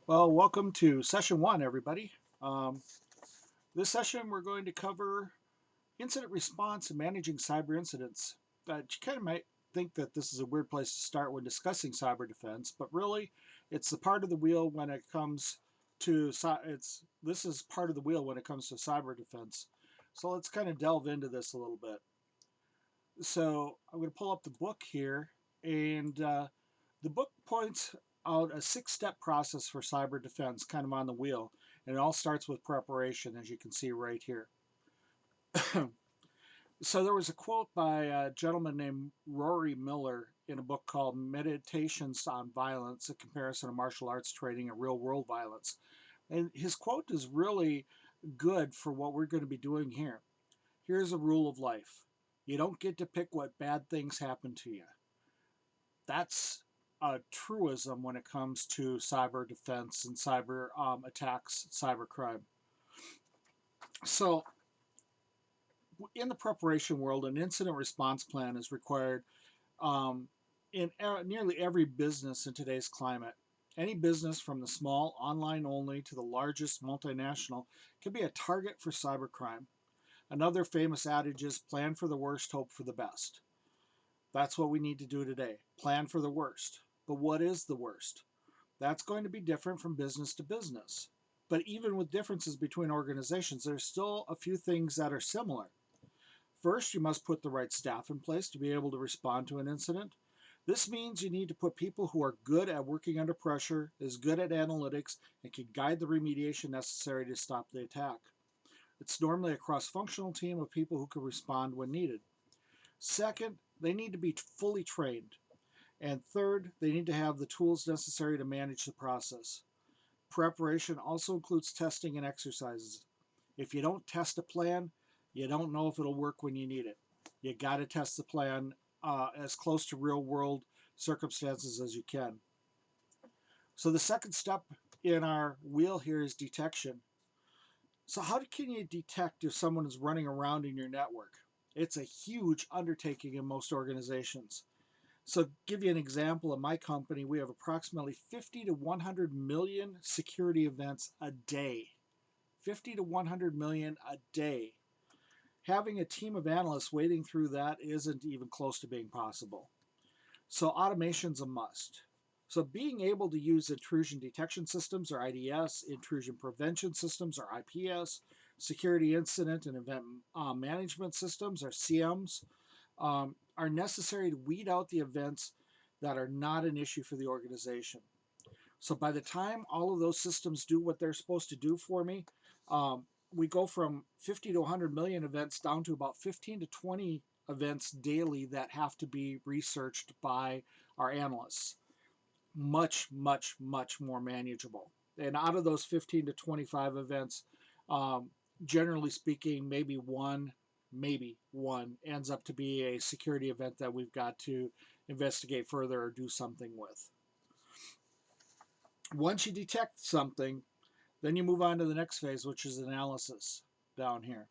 Well, welcome to session one, everybody. Um, this session, we're going to cover incident response and managing cyber incidents. You kind of might think that this is a weird place to start when discussing cyber defense, but really, it's the part of the wheel when it comes to this is part of the wheel when it comes to cyber defense. So let's kind of delve into this a little bit. So I'm going to pull up the book here, and the book points out a six-step process for cyber defense, kind of on the wheel, and it all starts with preparation, as you can see right here. So there was a quote by a gentleman named Rory Miller in a book called Meditations on Violence, a comparison of martial arts training and real-world violence. And his quote is really good for what we're going to be doing here. Here's a rule of life. You don't get to pick what bad things happen to you. That's a truism when it comes to cyber defense and cyber attacks, cyber crime. So, in the preparation world, an incident response plan is required in nearly every business in today's climate. Any business, from the small online only to the largest multinational, can be a target for cybercrime. Another famous adage is plan for the worst, hope for the best. That's what we need to do today. Plan for the worst. But what is the worst? That's going to be different from business to business. But even with differences between organizations, there's still a few things that are similar. First, you must put the right staff in place to be able to respond to an incident. This means you need to put people who are good at working under pressure, is good at analytics, and can guide the remediation necessary to stop the attack. It's normally a cross-functional team of people who can respond when needed. Second, they need to be fully trained. And third, they need to have the tools necessary to manage the process. Preparation also includes testing and exercises. If you don't test a plan, you don't know if it'll work when you need it. You got to test the plan as close to real world circumstances as you can. So, the second step in our wheel here is detection. So, how can you detect if someone is running around in your network? It's a huge undertaking in most organizations. So, give you an example, in my company, we have approximately 50 to 100 million security events a day. 50 to 100 million a day. Having a team of analysts wading through that isn't even close to being possible. So, automation's a must. So, being able to use intrusion detection systems, or IDS, intrusion prevention systems, or IPS, security incident and event management systems, or CMs, are necessary to weed out the events that are not an issue for the organization. So by the time all of those systems do what they're supposed to do for me, we go from 50 to 100 million events down to about 15 to 20 events daily that have to be researched by our analysts. Much, much, much more manageable. And out of those 15 to 25 events, um, generally speaking, maybe one ends up to be a security event that we've got to investigate further or do something with. Once you detect something, then you move on to the next phase, which is analysis down here.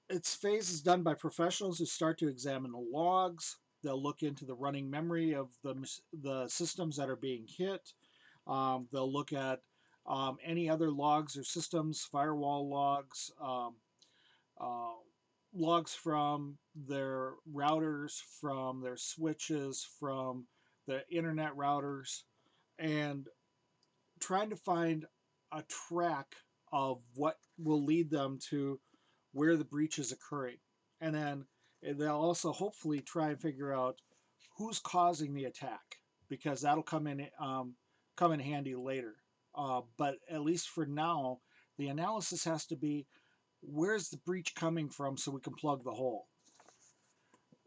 Its phase is done by professionals who start to examine the logs. They'll look into the running memory of the systems that are being hit. They'll look at any other logs or systems, firewall logs, uh, logs from their routers, from their switches, from the internet routers, and trying to find a track of what will lead them to where the breach is occurring. And then they'll also hopefully try and figure out who's causing the attack, because that'll come in handy later. But at least for now, the analysis has to be, where's the breach coming from so we can plug the hole.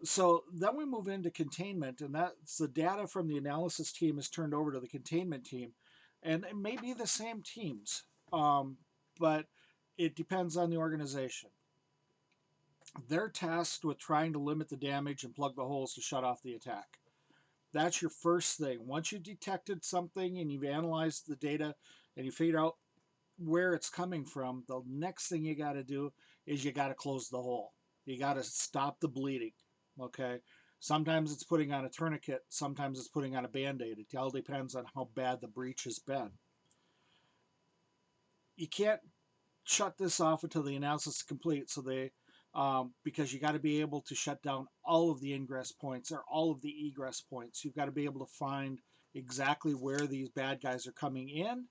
So then we move into containment, and that's the data from the analysis team is turned over to the containment team. And it may be the same teams, but it depends on the organization. They're tasked with trying to limit the damage and plug the holes to shut off the attack. That's your first thing. Once you've detected something and you've analyzed the data and you figure out where it's coming from, the next thing you got to do is you got to close the hole. You got to stop the bleeding. Okay. Sometimes it's putting on a tourniquet, sometimes it's putting on a band-aid. It all depends on how bad the breach has been. You can't shut this off until the analysis is complete. So because you got to be able to shut down all of the ingress points or all of the egress points. You've got to be able to find exactly where these bad guys are coming in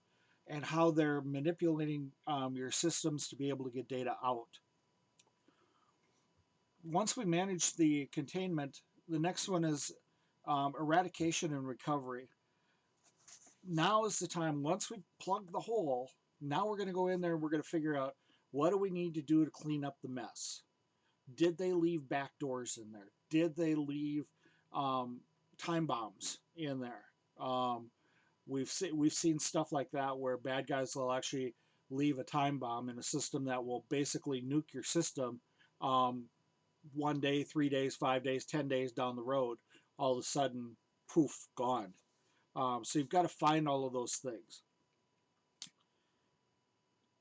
and how they're manipulating your systems to be able to get data out. Once we manage the containment, the next one is eradication and recovery. Now is the time, once we plug the hole, now we're going to go in there and we're going to figure out what do we need to do to clean up the mess. Did they leave back doors in there? Did they leave time bombs in there? We've seen stuff like that where bad guys will actually leave a time bomb in a system that will basically nuke your system 1 day, 3 days, 5 days, 10 days down the road. All of a sudden, poof, gone. So you've got to find all of those things.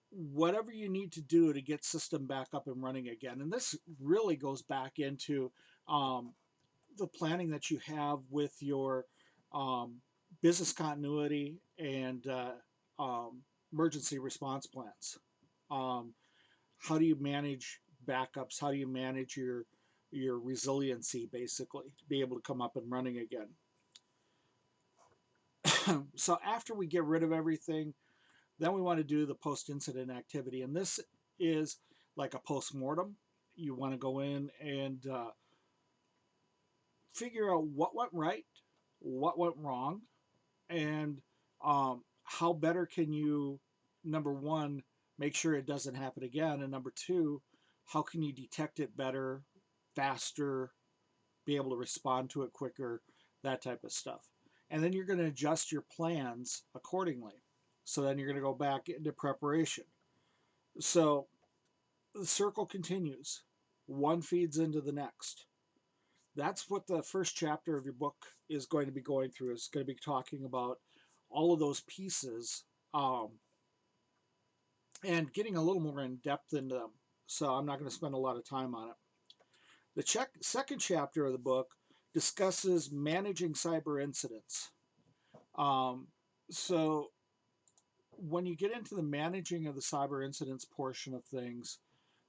Whatever you need to do to get system back up and running again. And this really goes back into the planning that you have with your business continuity and emergency response plans. How do you manage backups? How do you manage your resiliency, basically, to be able to come up and running again? So after we get rid of everything, then we want to do the post-incident activity. And this is like a post-mortem. You want to go in and figure out what went right, what went wrong, and how better can you, number one, make sure it doesn't happen again, and number two, how can you detect it better, faster, be able to respond to it quicker, that type of stuff. And then you're going to adjust your plans accordingly. So then you're going to go back into preparation. So the circle continues. One feeds into the next. That's what the first chapter of your book is going to be going through. It's going to be talking about all of those pieces and getting a little more in depth into them. So I'm not going to spend a lot of time on it. The second chapter of the book discusses managing cyber incidents. Um, so when you get into the managing of the cyber incidents portion of things,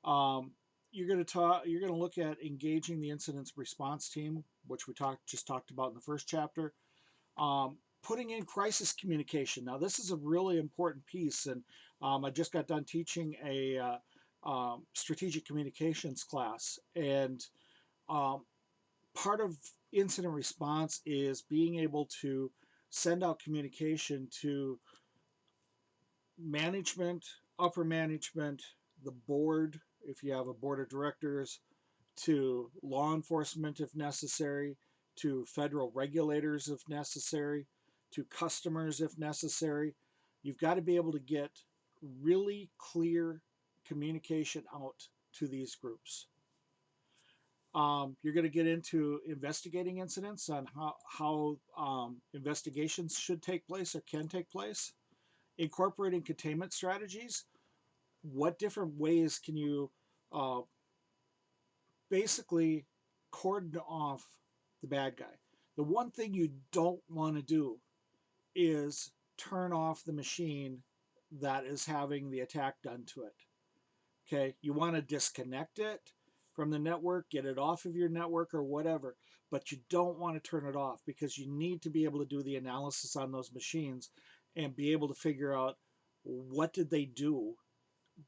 um, you're going to look at engaging the incidents response team, which we just talked about in the first chapter. Putting in crisis communication. Now, this is a really important piece, and I just got done teaching a strategic communications class, and um, part of incident response is being able to send out communication to management, upper management, the board, if you have a board of directors, to law enforcement if necessary, to federal regulators if necessary, to customers if necessary. You've got to be able to get really clear communication out to these groups. You're going to get into investigating incidents on how investigations should take place or can take place, incorporating containment strategies. What different ways can you uh, basically cordon off the bad guy? The one thing you don't want to do is turn off the machine that is having the attack done to it. Okay, you want to disconnect it from the network, get it off of your network or whatever, but you don't want to turn it off because you need to be able to do the analysis on those machines and be able to figure out what did they do?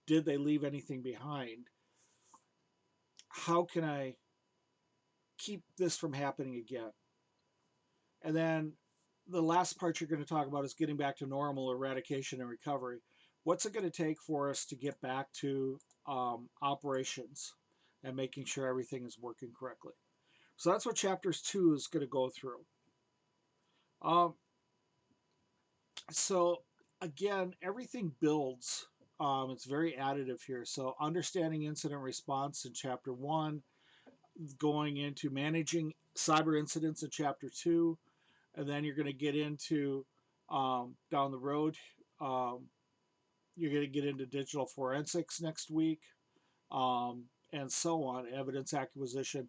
Did they leave anything behind? How can I keep this from happening again? And then the last part you're going to talk about is getting back to normal, eradication and recovery. What's it going to take for us to get back to operations and making sure everything is working correctly? So that's what chapters 2 is going to go through. Um, so again, everything builds. It's very additive here. So understanding incident response in chapter 1, going into managing cyber incidents in chapter 2, and then you're going to get into down the road. You're going to get into digital forensics next week, and so on, evidence acquisition,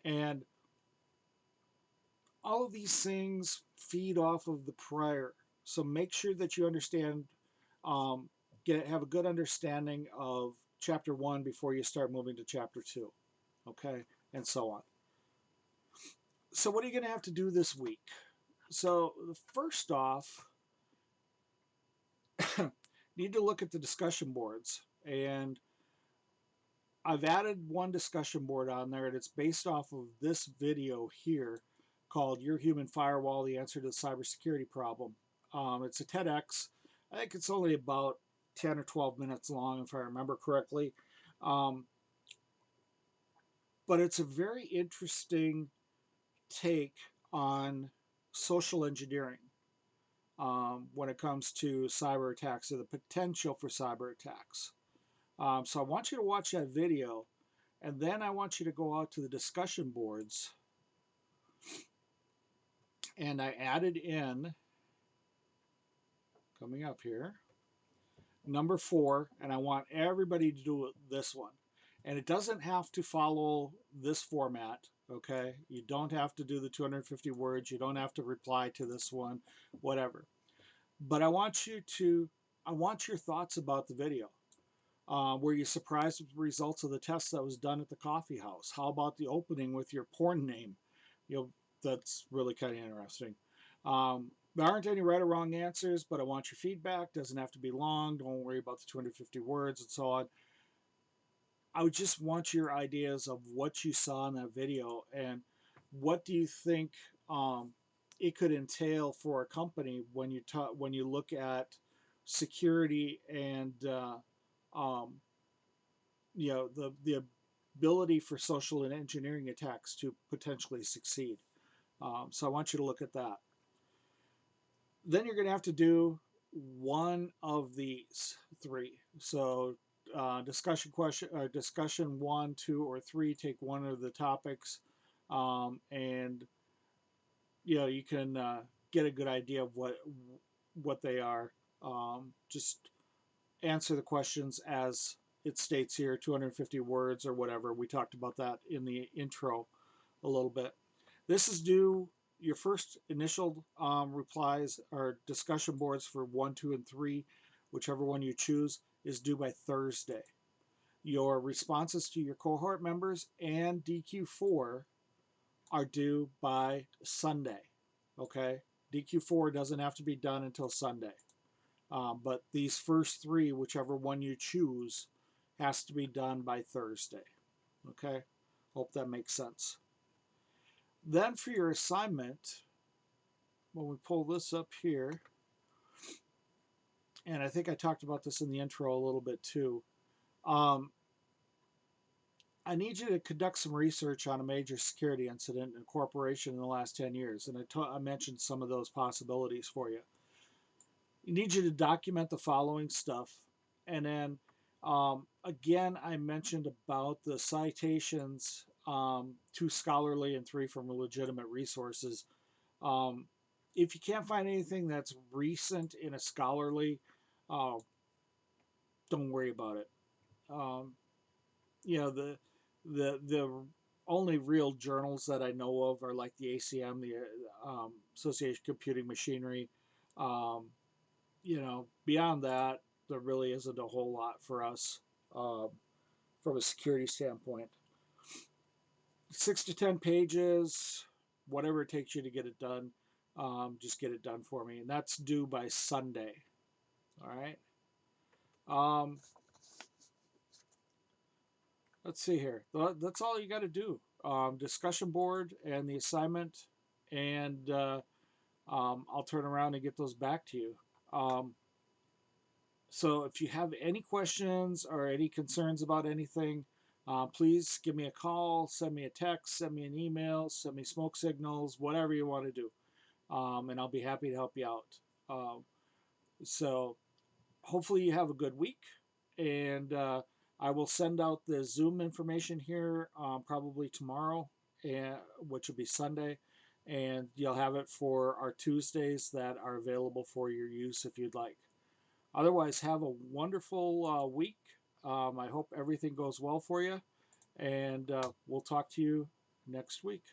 and All of these things feed off of the prior. So make sure that you understand, um, have a good understanding of chapter one before you start moving to chapter two, okay, and so on. So what are you going to have to do this week? So first off, need to look at the discussion boards, and I've added one discussion board on there, and it's based off of this video here called Your Human Firewall, the Answer to the Cybersecurity Problem. It's a TEDx. I think it's only about 10 or 12 minutes long, if I remember correctly. Um, but it's a very interesting take on social engineering when it comes to cyber attacks or the potential for cyber attacks. So I want you to watch that video, and then I want you to go out to the discussion boards, and I added in, coming up here, number 4, and I want everybody to do this one. And it doesn't have to follow this format, okay? You don't have to do the 250 words. You don't have to reply to this one, whatever. But I want your thoughts about the video. Were you surprised with the results of the test that was done at the coffee house? How about the opening with your porn name? You know, that's really kind of interesting. There aren't any right or wrong answers, but I want your feedback. Doesn't have to be long. Don't worry about the 250 words and so on. I would just want your ideas of what you saw in that video, and what do you think um, it could entail for a company when you look at security and um, the ability for social and engineering attacks to potentially succeed. So I want you to look at that. Then you're going to have to do one of these three. So discussion 1, 2, or 3. Take one of the topics, and you can get a good idea of what they are. Just answer the questions as it states here, 250 words or whatever. We talked about that in the intro a little bit. This is due, your first initial replies or discussion boards for 1, 2, and 3, whichever one you choose, is due by Thursday. Your responses to your cohort members and DQ4 are due by Sunday. Okay? DQ4 doesn't have to be done until Sunday. But these first 3, whichever one you choose, has to be done by Thursday. Okay? Hope that makes sense. Then for your assignment, when we pull this up here, and I think I talked about this in the intro a little bit too, um, I need you to conduct some research on a major security incident in a corporation in the last 10 years. And I mentioned some of those possibilities for you. You need you to document the following stuff. And then, again, I mentioned about the citations, 2 scholarly and 3 from legitimate resources. Um, if you can't find anything that's recent in a scholarly, uh, don't worry about it. Um, the only real journals that I know of are like the ACM, the Association of Computing Machinery. Um, beyond that, there really isn't a whole lot for us um, from a security standpoint. 6 to 10 pages, whatever it takes you to get it done. Just get it done for me, and that's due by Sunday. All right. Um, let's see here. That's all you got to do. Discussion board and the assignment, and I'll turn around and get those back to you. So if you have any questions or any concerns about anything, please give me a call, send me a text, send me an email, send me smoke signals, whatever you want to do, and I'll be happy to help you out. So hopefully you have a good week, and I will send out the Zoom information here probably tomorrow, which will be Sunday, and you'll have it for our Tuesdays that are available for your use if you'd like. Otherwise, have a wonderful week. I hope everything goes well for you, and we'll talk to you next week.